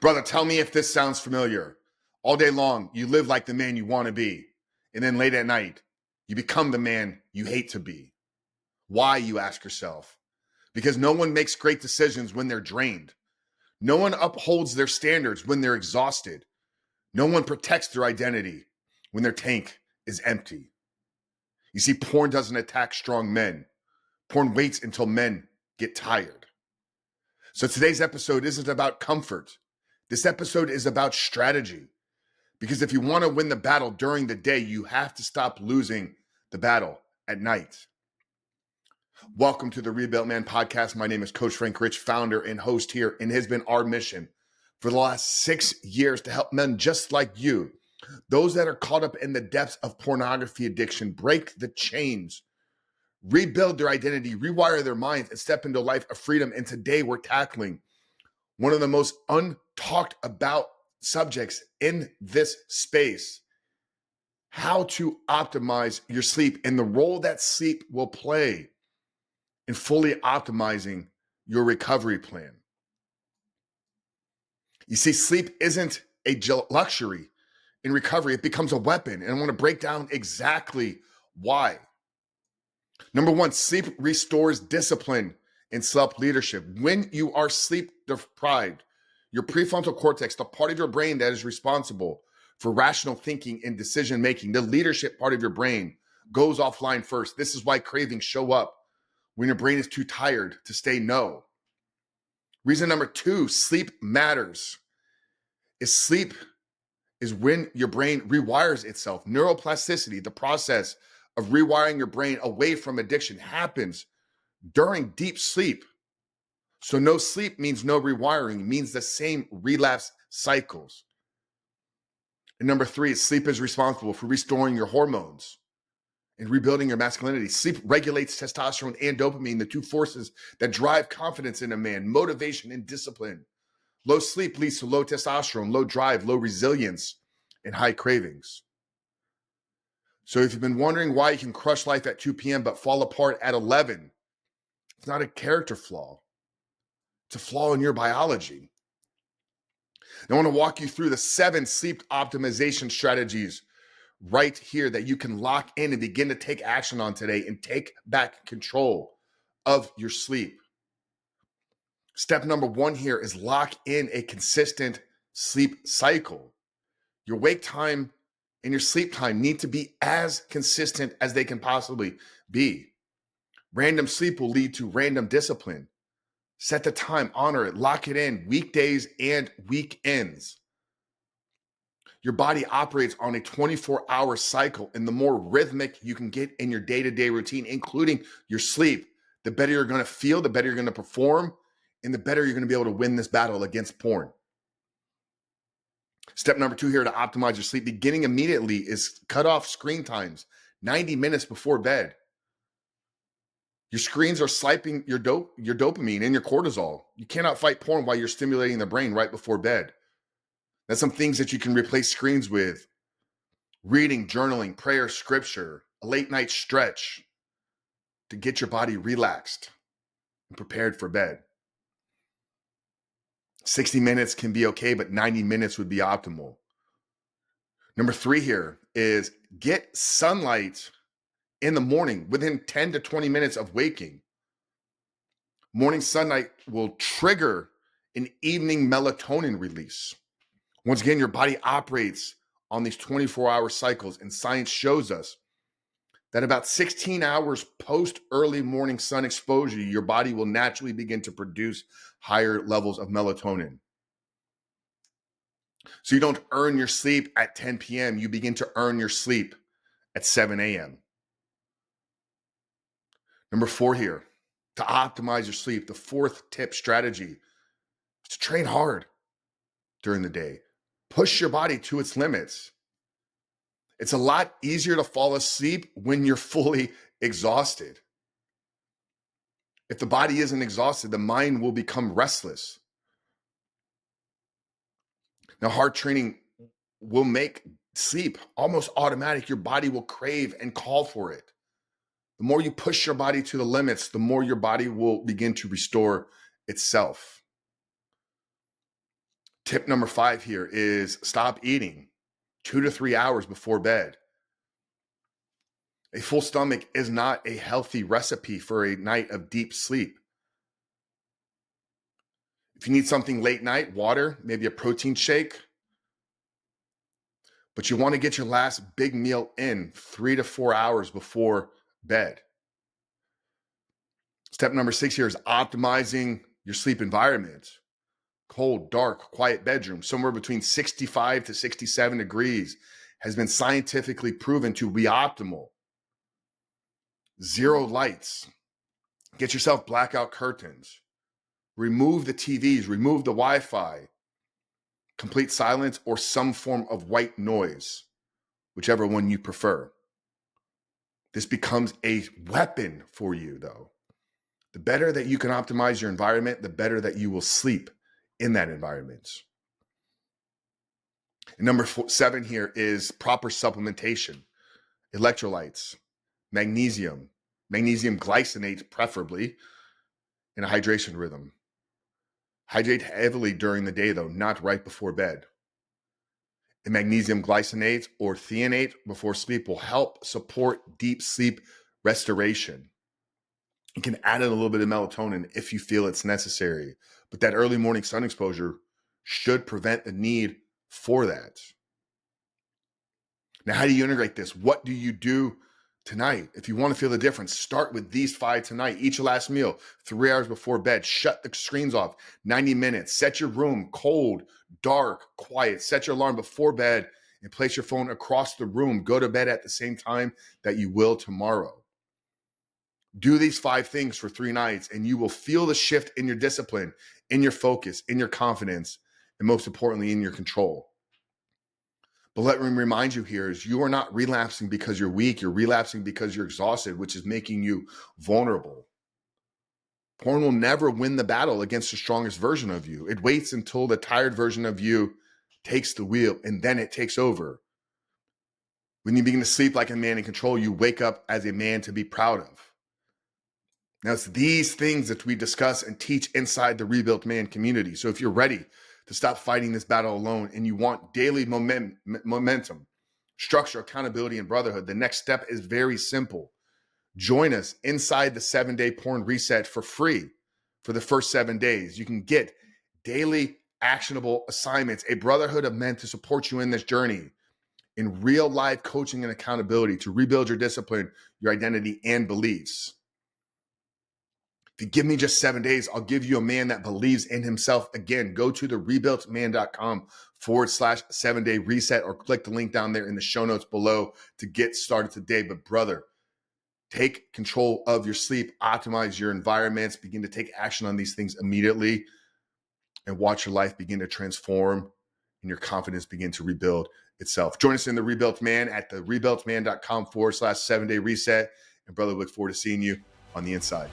Brother, tell me if this sounds familiar. All day long, you live like the man you want to be. And then late at night, you become the man you hate to be. Why, you ask yourself? Because no one makes great decisions when they're drained. No one upholds their standards when they're exhausted. No one protects their identity when their tank is empty. You see, porn doesn't attack strong men. Porn waits until men get tired. So today's episode isn't about comfort. This episode is about strategy. Because if you want to win the battle during the day, you have to stop losing the battle at night. Welcome to the Rebuilt Man podcast. My name is Coach Frank Rich, founder and host here, and it has been our mission for the last 6 years to help men just like you, those that are caught up in the depths of pornography addiction, break the chains, rebuild their identity, rewire their minds, and step into a life of freedom. And today we're tackling one of the most untalked about subjects in this space: how to optimize your sleep and the role that sleep will play in fully optimizing your recovery plan. You see, sleep isn't a luxury in recovery. It becomes a weapon. And I want to break down exactly why. Number one, sleep restores discipline and self-leadership. When you are sleep deprived, your prefrontal cortex, the part of your brain that is responsible for rational thinking and decision-making, the leadership part of your brain, goes offline first. This is why cravings show up when your brain is too tired to say no. Reason number two, sleep matters. Sleep is when your brain rewires itself. Neuroplasticity, the process of rewiring your brain away from addiction, happens during deep sleep. So no sleep means no rewiring, means the same relapse cycles. And number three, sleep is responsible for restoring your hormones and rebuilding your masculinity. Sleep regulates testosterone and dopamine, the two forces that drive confidence in a man, motivation and discipline. Low sleep leads to low testosterone, low drive, low resilience, and high cravings. So if you've been wondering why you can crush life at 2 p.m. but fall apart at 11, it's not a character flaw. It's a flaw in your biology. I want to walk you through the 7 sleep optimization strategies right here that you can lock in and begin to take action on today and take back control of your sleep. Step number 1 here is lock in a consistent sleep cycle. Your wake time and your sleep time need to be as consistent as they can possibly be. Random sleep will lead to random discipline. Set the time, honor it, lock it in, weekdays and weekends. Your body operates on a 24-hour cycle, and the more rhythmic you can get in your day-to-day routine, including your sleep, the better you're going to feel, the better you're going to perform, and the better you're going to be able to win this battle against porn. Step number 2 here to optimize your sleep, beginning immediately, is cut off screen times 90 minutes before bed. Your screens are swiping your dopamine and your cortisol. You cannot fight porn while you're stimulating the brain right before bed. That's some things that you can replace screens with: reading, journaling, prayer, scripture, a late night stretch to get your body relaxed and prepared for bed. 60 minutes can be okay, but 90 minutes would be optimal. Number 3 here is get sunlight in the morning within 10 to 20 minutes of waking. Morning sunlight will trigger an evening melatonin release. Once again, your body operates on these 24-hour cycles, and science shows us that about 16 hours post early morning sun exposure, your body will naturally begin to produce higher levels of melatonin. So you don't earn your sleep at 10 p.m., you begin to earn your sleep at 7 a.m. Number 4 here, to optimize your sleep, the 4th tip strategy is to train hard during the day. Push your body to its limits. It's a lot easier to fall asleep when you're fully exhausted. If the body isn't exhausted, the mind will become restless. Now, hard training will make sleep almost automatic. Your body will crave and call for it. The more you push your body to the limits, the more your body will begin to restore itself. Tip number 5 here is stop eating 2 to 3 hours before bed. A full stomach is not a healthy recipe for a night of deep sleep. If you need something late night, water, maybe a protein shake, but you want to get your last big meal in 3 to 4 hours before bed. Step number 6 here is optimizing your sleep environment. Cold, dark, quiet bedroom, somewhere between 65 to 67 degrees has been scientifically proven to be optimal. Zero lights. Get yourself blackout curtains. Remove the TVs, remove the Wi-Fi. Complete silence or some form of white noise, whichever one you prefer. This becomes a weapon for you, though. The better that you can optimize your environment, the better that you will sleep in that environment. And number 7 here is proper supplementation. Electrolytes, magnesium glycinate preferably, and a hydration rhythm. Hydrate heavily during the day though, not right before bed. And magnesium glycinate or threonate before sleep will help support deep sleep restoration. You can add in a little bit of melatonin if you feel it's necessary, but that early morning sun exposure should prevent the need for that. Now, how do you integrate this? What do you do tonight? If you want to feel the difference, start with these 5 tonight. Eat your last meal 3 hours before bed. Shut the screens off 90 minutes. Set your room cold, dark, quiet. Set your alarm before bed and place your phone across the room. Go to bed at the same time that you will tomorrow. Do these 5 things for 3 nights and you will feel the shift in your discipline, in your focus, in your confidence, and most importantly, in your control. But let me remind you here is you are not relapsing because you're weak. You're relapsing because you're exhausted, which is making you vulnerable. Porn will never win the battle against the strongest version of you. It waits until the tired version of you takes the wheel and then it takes over. When you begin to sleep like a man in control, you wake up as a man to be proud of. Now, it's these things that we discuss and teach inside the Rebuilt Man community. So if you're ready to stop fighting this battle alone and you want daily momentum, structure, accountability, and brotherhood, the next step is very simple. Join us inside the 7-day porn reset for free for the first 7 days. You can get daily actionable assignments, a brotherhood of men to support you in this journey, in real life coaching and accountability to rebuild your discipline, your identity, and beliefs. If you give me just 7 days, I'll give you a man that believes in himself. Again, go to the rebuiltman.com/7-day reset or click the link down there in the show notes below to get started today. But brother, take control of your sleep, optimize your environments, begin to take action on these things immediately, and watch your life begin to transform and your confidence begin to rebuild itself. Join us in the Rebuilt Man at the rebuiltman.com/7-day reset. And brother, look forward to seeing you on the inside.